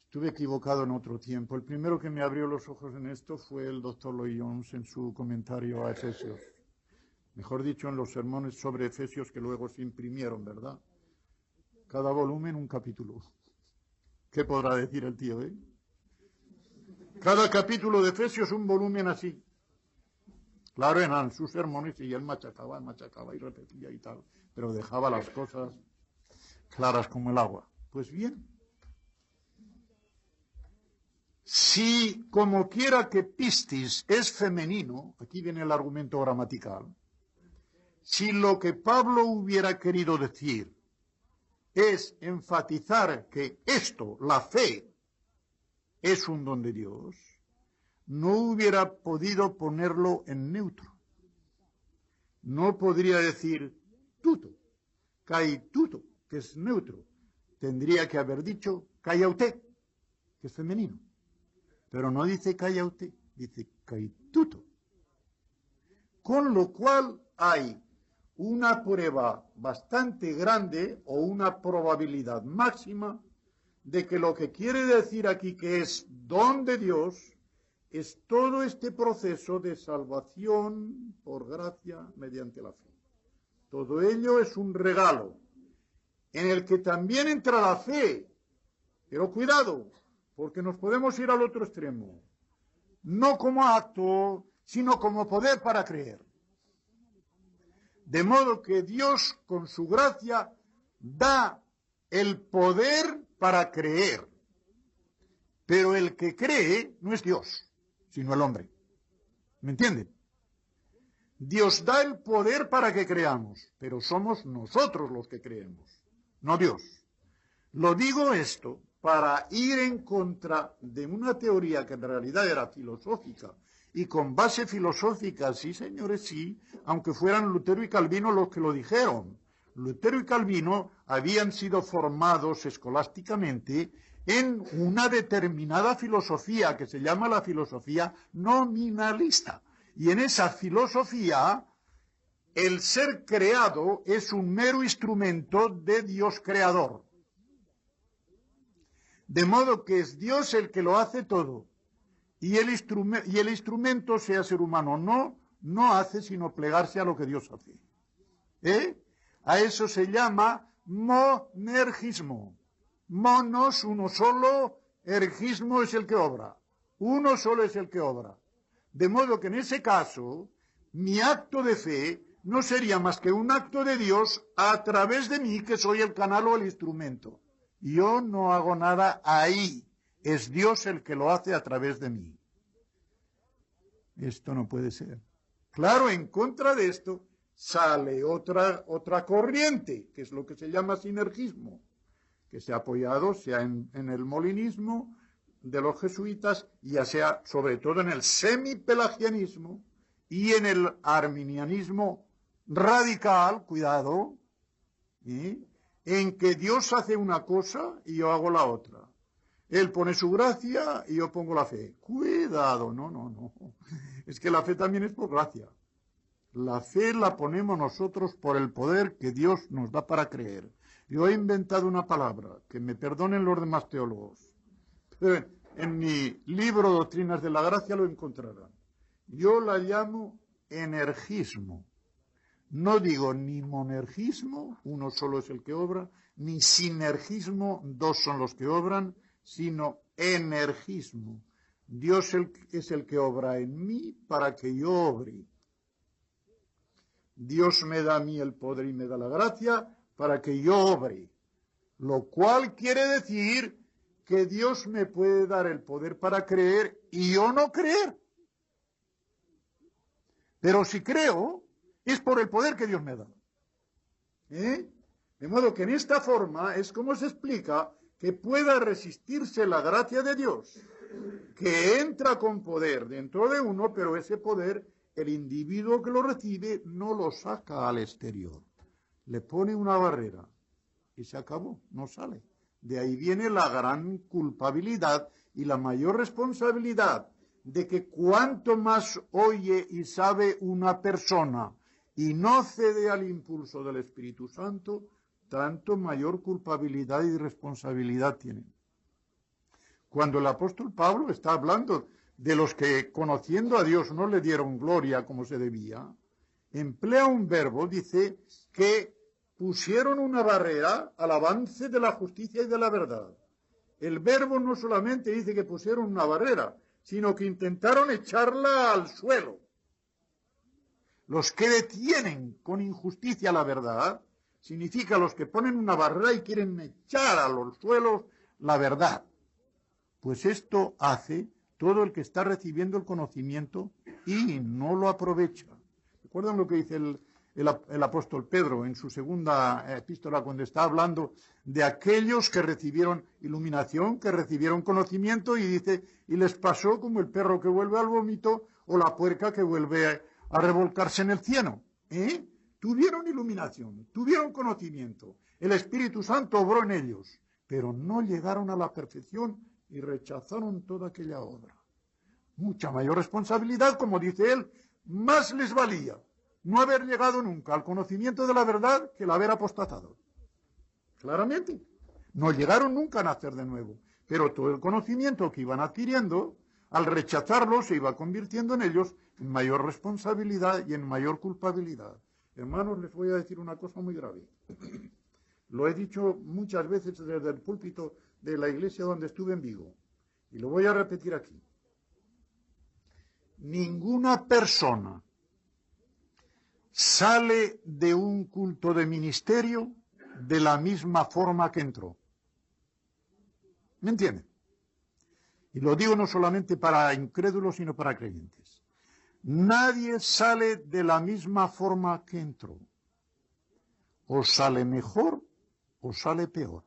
Estuve equivocado en otro tiempo. El primero que me abrió los ojos en esto fue el doctor Lloyd Jones en su comentario a Efesios. Mejor dicho, en los sermones sobre Efesios que luego se imprimieron, ¿verdad? Cada volumen un capítulo. ¿Qué podrá decir el tío, Cada capítulo de Efesios un volumen así. Claro, eran sus sermones y él machacaba y repetía y tal, pero dejaba las cosas claras como el agua. Pues bien, si como quiera que pistis es femenino, aquí viene el argumento gramatical, si lo que Pablo hubiera querido decir es enfatizar que esto, la fe, es un don de Dios, no hubiera podido ponerlo en neutro. No podría decir tuto, kai tuto, que es neutro. Tendría que haber dicho caiaute, que es femenino. Pero no dice caiaute, dice kai tuto. Con lo cual hay una prueba bastante grande o una probabilidad máxima de que lo que quiere decir aquí que es don de Dios es todo este proceso de salvación por gracia mediante la fe. Todo ello es un regalo en el que también entra la fe, pero cuidado, porque nos podemos ir al otro extremo, no como acto, sino como poder para creer. De modo que Dios, con su gracia, da el poder para creer. Pero el que cree no es Dios, sino el hombre. ¿Me entienden? Dios da el poder para que creamos, pero somos nosotros los que creemos, no Dios. Lo digo esto para ir en contra de una teoría que en realidad era filosófica, y con base filosófica, sí señores, sí, aunque fueran Lutero y Calvino los que lo dijeron. Lutero y Calvino habían sido formados escolásticamente en una determinada filosofía que se llama la filosofía nominalista. Y en esa filosofía, el ser creado es un mero instrumento de Dios creador. De modo que es Dios el que lo hace todo. Y el instrumento, sea ser humano o no hace sino plegarse a lo que Dios hace. A eso se llama monergismo. Monos, uno solo, ergismo es el que obra. Uno solo es el que obra. De modo que en ese caso, mi acto de fe no sería más que un acto de Dios a través de mí, que soy el canal o el instrumento. Yo no hago nada ahí. Es Dios el que lo hace a través de mí. Esto no puede ser. Claro, en contra de esto sale otra corriente, que es lo que se llama sinergismo, que se ha apoyado sea en el molinismo de los jesuitas, ya sea sobre todo en el semipelagianismo y en el arminianismo radical, cuidado, en que Dios hace una cosa y yo hago la otra. Él pone su gracia y yo pongo la fe. Cuidado, no. Es que la fe también es por gracia. La fe la ponemos nosotros por el poder que Dios nos da para creer. Yo he inventado una palabra, que me perdonen los demás teólogos. Pero en mi libro Doctrinas de la Gracia lo encontrarán. Yo la llamo energismo. No digo ni monergismo, uno solo es el que obra, ni sinergismo, dos son los que obran, sino energismo. Dios es el que obra en mí para que yo obre. Dios me da a mí el poder y me da la gracia para que yo obre. Lo cual quiere decir que Dios me puede dar el poder para creer y yo no creer. Pero si creo, es por el poder que Dios me da. De modo que en esta forma es como se explica que pueda resistirse la gracia de Dios, que entra con poder dentro de uno, pero ese poder, el individuo que lo recibe no lo saca al exterior. Le pone una barrera y se acabó, no sale. De ahí viene la gran culpabilidad y la mayor responsabilidad de que cuanto más oye y sabe una persona y no cede al impulso del Espíritu Santo, tanto mayor culpabilidad y responsabilidad tienen. Cuando el apóstol Pablo está hablando de los que conociendo a Dios no le dieron gloria como se debía, emplea un verbo, dice que pusieron una barrera al avance de la justicia y de la verdad. El verbo no solamente dice que pusieron una barrera, sino que intentaron echarla al suelo. Los que detienen con injusticia la verdad, significa los que ponen una barrera y quieren echar a los suelos la verdad. Pues esto hace todo el que está recibiendo el conocimiento y no lo aprovecha. ¿Recuerdan lo que dice el apóstol Pedro en su segunda epístola cuando está hablando de aquellos que recibieron iluminación, que recibieron conocimiento, y dice, y les pasó como el perro que vuelve al vómito o la puerca que vuelve a revolcarse en el cieno? Tuvieron iluminación, tuvieron conocimiento, el Espíritu Santo obró en ellos, pero no llegaron a la perfección y rechazaron toda aquella obra. Mucha mayor responsabilidad, como dice él, más les valía no haber llegado nunca al conocimiento de la verdad que el haber apostatado. Claramente. No llegaron nunca a nacer de nuevo, pero todo el conocimiento que iban adquiriendo, al rechazarlo, se iba convirtiendo en ellos en mayor responsabilidad y en mayor culpabilidad. Hermanos, les voy a decir una cosa muy grave. Lo he dicho muchas veces desde el púlpito de la iglesia donde estuve en Vigo, y lo voy a repetir aquí. Ninguna persona sale de un culto de ministerio de la misma forma que entró. ¿Me entienden? Y lo digo no solamente para incrédulos, sino para creyentes. Nadie sale de la misma forma que entró. O sale mejor o sale peor.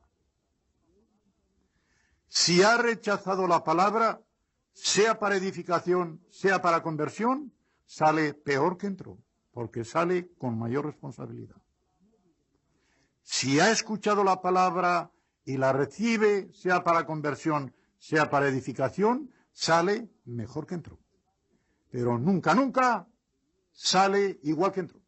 Si ha rechazado la palabra, sea para edificación, sea para conversión, sale peor que entró, porque sale con mayor responsabilidad. Si ha escuchado la palabra y la recibe, sea para conversión, sea para edificación, sale mejor que entró. Pero nunca, nunca sale igual que entró.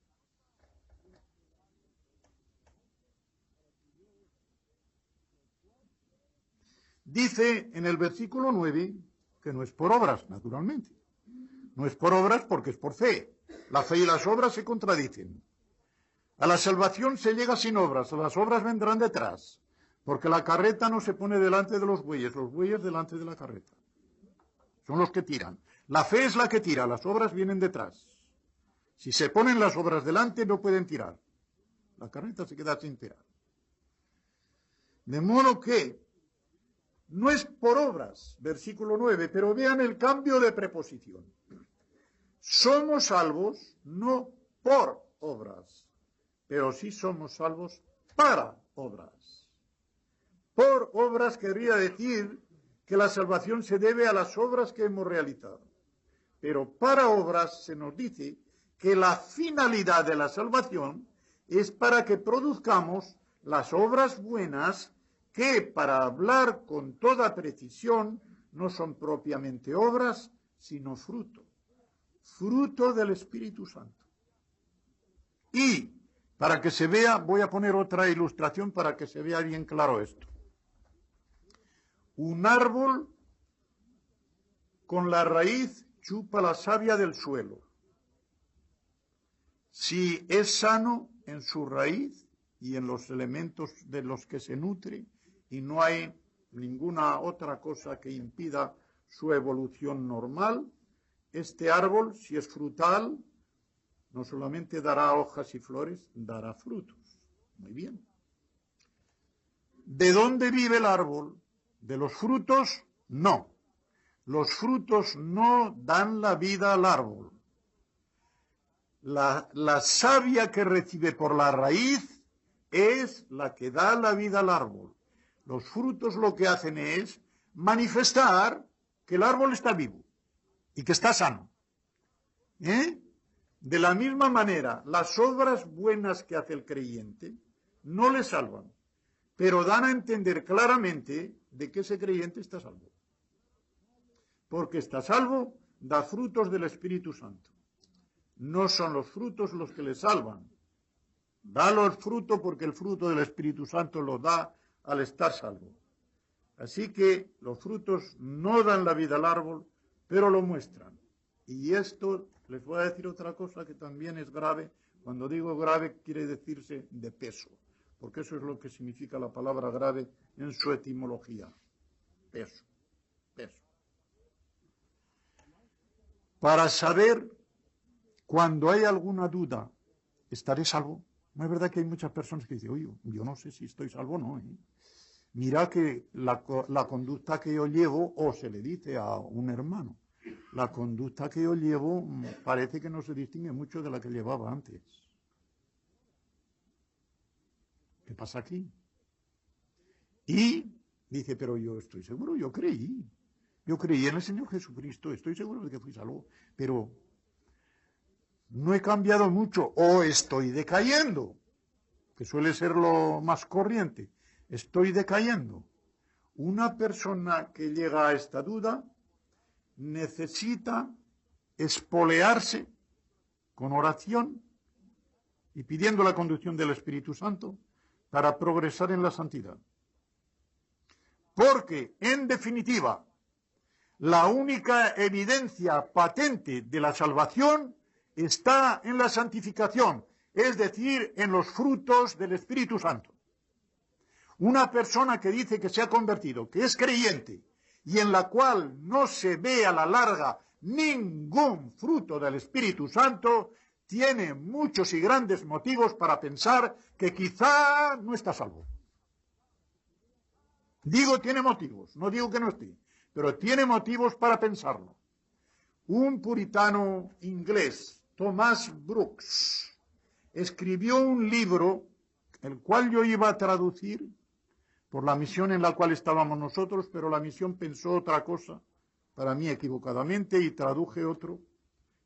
Dice en el versículo 9 que no es por obras, naturalmente. No es por obras porque es por fe. La fe y las obras se contradicen. A la salvación se llega sin obras, las obras vendrán detrás, porque la carreta no se pone delante de los bueyes delante de la carreta. Son los que tiran. La fe es la que tira, las obras vienen detrás. Si se ponen las obras delante, no pueden tirar. La carreta se queda sin tirar. De modo que no es por obras, versículo 9, pero vean el cambio de preposición. Somos salvos no por obras, pero sí somos salvos para obras. Por obras querría decir que la salvación se debe a las obras que hemos realizado. Pero para obras se nos dice que la finalidad de la salvación es para que produzcamos las obras buenas que, para hablar con toda precisión, no son propiamente obras, sino fruto. Fruto del Espíritu Santo. Y, para que se vea, voy a poner otra ilustración para que se vea bien claro esto. Un árbol con la raíz chupa la savia del suelo. Si es sano en su raíz y en los elementos de los que se nutre, y no hay ninguna otra cosa que impida su evolución normal, este árbol, si es frutal, no solamente dará hojas y flores, dará frutos. Muy bien. ¿De dónde vive el árbol? ¿De los frutos? No. Los frutos no dan la vida al árbol. La savia que recibe por la raíz es la que da la vida al árbol. Los frutos lo que hacen es manifestar que el árbol está vivo y que está sano. De la misma manera, las obras buenas que hace el creyente no le salvan, pero dan a entender claramente de que ese creyente está salvo. Porque está salvo, da frutos del Espíritu Santo. No son los frutos los que le salvan. Da los frutos porque el fruto del Espíritu Santo lo da al estar salvo. Así que los frutos no dan la vida al árbol, pero lo muestran. Y esto, les voy a decir otra cosa que también es grave. Cuando digo grave, quiere decirse de peso, porque eso es lo que significa la palabra grave en su etimología. Peso, peso. Para saber cuando hay alguna duda, ¿estaré salvo? No es verdad que hay muchas personas que dicen, oye, yo no sé si estoy salvo o no. Mira que la conducta que yo llevo, o se le dice a un hermano, la conducta que yo llevo parece que no se distingue mucho de la que llevaba antes. ¿Qué pasa aquí? Y dice, pero yo estoy seguro, yo creí en el Señor Jesucristo, estoy seguro de que fui salvo, pero no he cambiado mucho, o estoy decayendo, que suele ser lo más corriente, estoy decayendo. Una persona que llega a esta duda necesita espolearse con oración y pidiendo la conducción del Espíritu Santo para progresar en la santidad. Porque, en definitiva, la única evidencia patente de la salvación está en la santificación, es decir, en los frutos del Espíritu Santo. Una persona que dice que se ha convertido, que es creyente, y en la cual no se ve a la larga ningún fruto del Espíritu Santo, tiene muchos y grandes motivos para pensar que quizá no está salvo. Digo tiene motivos, no digo que no esté, pero tiene motivos para pensarlo. Un puritano inglés, Thomas Brooks, escribió un libro, el cual yo iba a traducir por la misión en la cual estábamos nosotros, pero la misión pensó otra cosa, para mí equivocadamente, y traduje otro,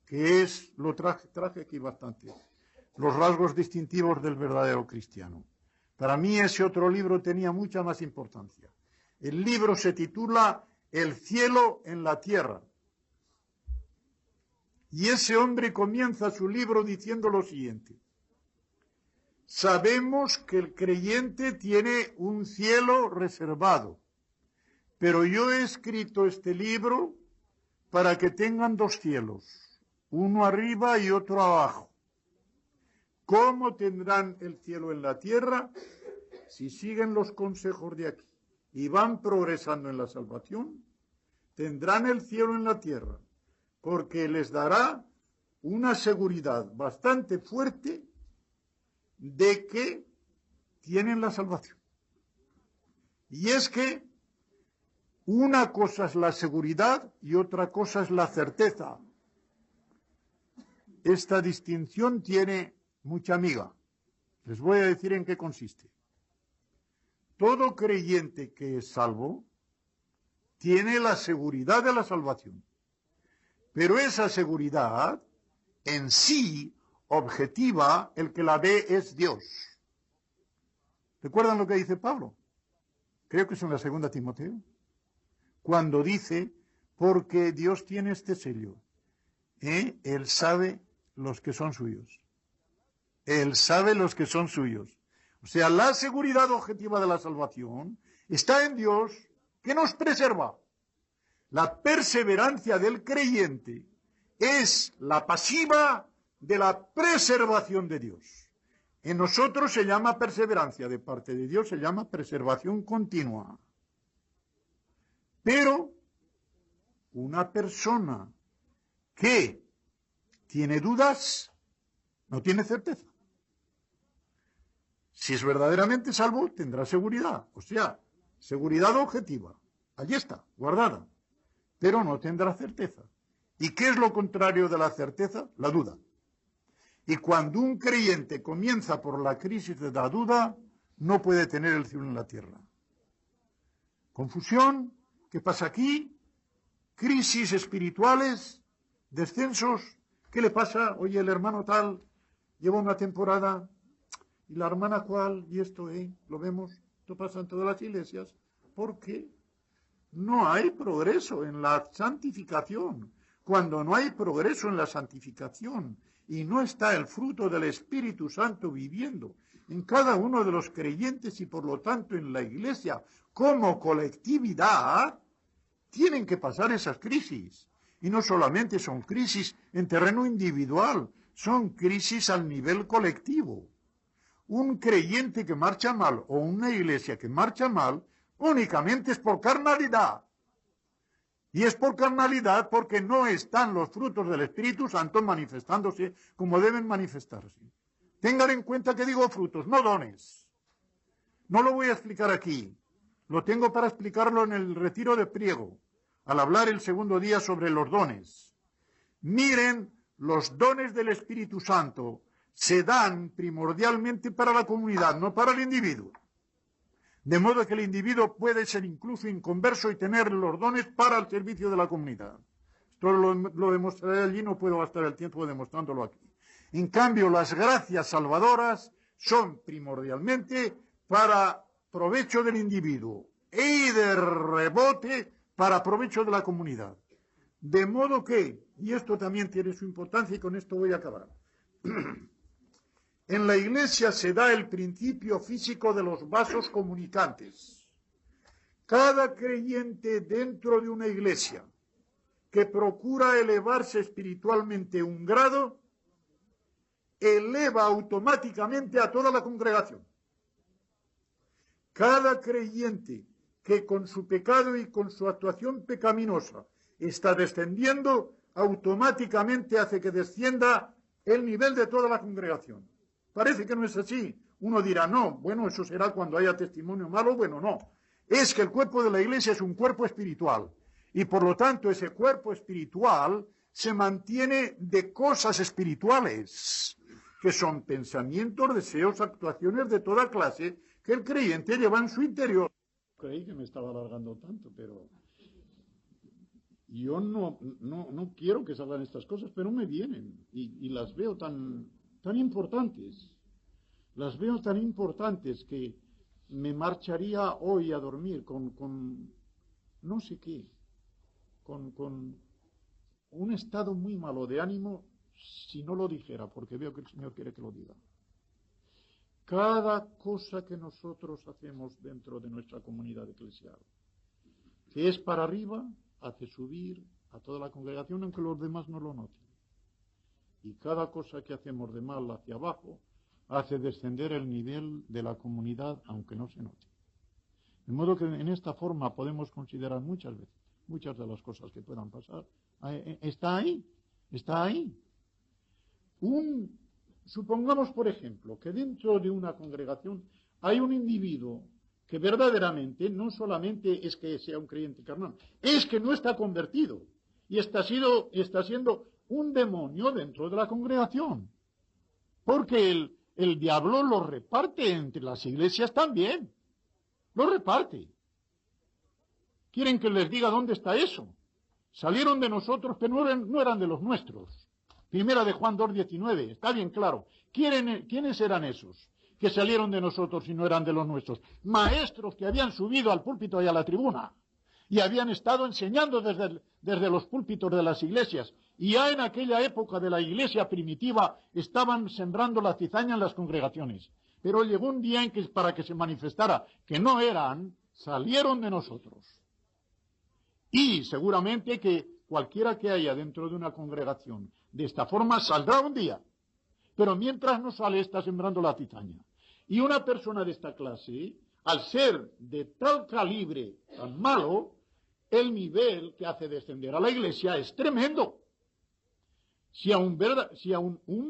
que es, lo traje aquí bastante, los rasgos distintivos del verdadero cristiano. Para mí ese otro libro tenía mucha más importancia. El libro se titula El cielo en la tierra. Y ese hombre comienza su libro diciendo lo siguiente. Sabemos que el creyente tiene un cielo reservado, pero yo he escrito este libro para que tengan dos cielos, uno arriba y otro abajo. ¿Cómo tendrán el cielo en la tierra? Si siguen los consejos de aquí y van progresando en la salvación, tendrán el cielo en la tierra. porque les dará una seguridad bastante fuerte de que tienen la salvación. Y es que una cosa es la seguridad y otra cosa es la certeza. Esta distinción tiene mucha amiga. Les voy a decir en qué consiste. Todo creyente que es salvo tiene la seguridad de la salvación. Pero esa seguridad en sí, objetiva, el que la ve es Dios. ¿Recuerdan lo que dice Pablo? Creo que es en la 2 Timoteo. Cuando dice, porque Dios tiene este sello. Él sabe los que son suyos. Él sabe los que son suyos. O sea, la seguridad objetiva de la salvación está en Dios, que nos preserva. La perseverancia del creyente es la pasiva de la preservación de Dios. En nosotros se llama perseverancia, de parte de Dios se llama preservación continua. Pero una persona que tiene dudas no tiene certeza. Si es verdaderamente salvo, tendrá seguridad, o sea, seguridad objetiva. Allí está, guardada, pero no tendrá certeza. ¿Y qué es lo contrario de la certeza? La duda. Y cuando un creyente comienza por la crisis de la duda, no puede tener el cielo en la tierra. Confusión, ¿qué pasa aquí? Crisis espirituales, descensos, ¿qué le pasa? Oye, el hermano tal lleva una temporada, y la hermana cual, y esto, lo vemos, esto pasa en todas las iglesias, porque no hay progreso en la santificación. Cuando no hay progreso en la santificación y no está el fruto del Espíritu Santo viviendo en cada uno de los creyentes y por lo tanto en la iglesia como colectividad, tienen que pasar esas crisis. Y no solamente son crisis en terreno individual, son crisis al nivel colectivo. Un creyente que marcha mal o una iglesia que marcha mal únicamente es por carnalidad. Y es por carnalidad porque no están los frutos del Espíritu Santo manifestándose como deben manifestarse. Tengan en cuenta que digo frutos, no dones. No lo voy a explicar aquí. Lo tengo para explicarlo en el retiro de Priego, al hablar el segundo día sobre los dones. Miren, los dones del Espíritu Santo se dan primordialmente para la comunidad, no para el individuo. De modo que el individuo puede ser incluso inconverso y tener los dones para el servicio de la comunidad. Esto lo demostraré allí, no puedo gastar el tiempo demostrándolo aquí. En cambio, las gracias salvadoras son primordialmente para provecho del individuo y de rebote para provecho de la comunidad. De modo que, y esto también tiene su importancia y con esto voy a acabar, en la iglesia se da el principio físico de los vasos comunicantes. Cada creyente dentro de una iglesia que procura elevarse espiritualmente un grado, eleva automáticamente a toda la congregación. Cada creyente que con su pecado y con su actuación pecaminosa está descendiendo, automáticamente hace que descienda el nivel de toda la congregación. Parece que no es así. Uno dirá, no, bueno, eso será cuando haya testimonio malo. Bueno, no. Es que el cuerpo de la iglesia es un cuerpo espiritual. Y por lo tanto, ese cuerpo espiritual se mantiene de cosas espirituales, que son pensamientos, deseos, actuaciones de toda clase, que el creyente lleva en su interior. Creí que me estaba alargando tanto, pero yo no quiero que salgan estas cosas, pero me vienen y las veo tan importantes. Las veo tan importantes que me marcharía hoy a dormir con no sé qué, con un estado muy malo de ánimo si no lo dijera, porque veo que el Señor quiere que lo diga. Cada cosa que nosotros hacemos dentro de nuestra comunidad eclesial, que es para arriba, hace subir a toda la congregación, aunque los demás no lo noten. Y cada cosa que hacemos de mal hacia abajo hace descender el nivel de la comunidad, aunque no se note. De modo que en esta forma podemos considerar muchas veces muchas de las cosas que puedan pasar. Está ahí, está ahí. Supongamos, por ejemplo, que dentro de una congregación hay un individuo que verdaderamente no solamente es que sea un creyente carnal, es que no está convertido y está siendo un demonio dentro de la congregación. Porque el diablo lo reparte entre las iglesias también. Lo reparte. ¿Quieren que les diga dónde está eso? Salieron de nosotros, pero no eran de los nuestros. Primera de Juan 2:19, está bien claro. ¿Quiénes eran esos que salieron de nosotros y no eran de los nuestros? Maestros que habían subido al púlpito y a la tribuna y habían estado enseñando desde los púlpitos de las iglesias. Y ya en aquella época de la iglesia primitiva estaban sembrando la cizaña en las congregaciones. Pero llegó un día en que para que se manifestara que no eran, salieron de nosotros. Y seguramente que cualquiera que haya dentro de una congregación de esta forma saldrá un día. Pero mientras no sale está sembrando la cizaña. Y una persona de esta clase, al ser de tal calibre tan malo, el nivel que hace descender a la iglesia es tremendo. Si a un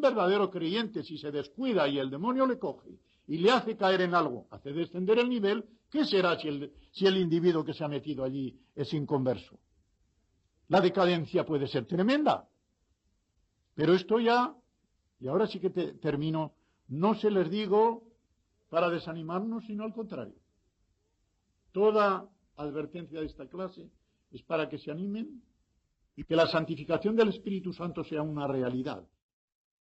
verdadero creyente, si se descuida y el demonio le coge y le hace caer en algo, hace descender el nivel, ¿qué será si el individuo que se ha metido allí es inconverso? La decadencia puede ser tremenda. Pero esto ya, y ahora sí que termino, no se les digo para desanimarnos, sino al contrario. Toda advertencia de esta clase es para que se animen y que la santificación del Espíritu Santo sea una realidad.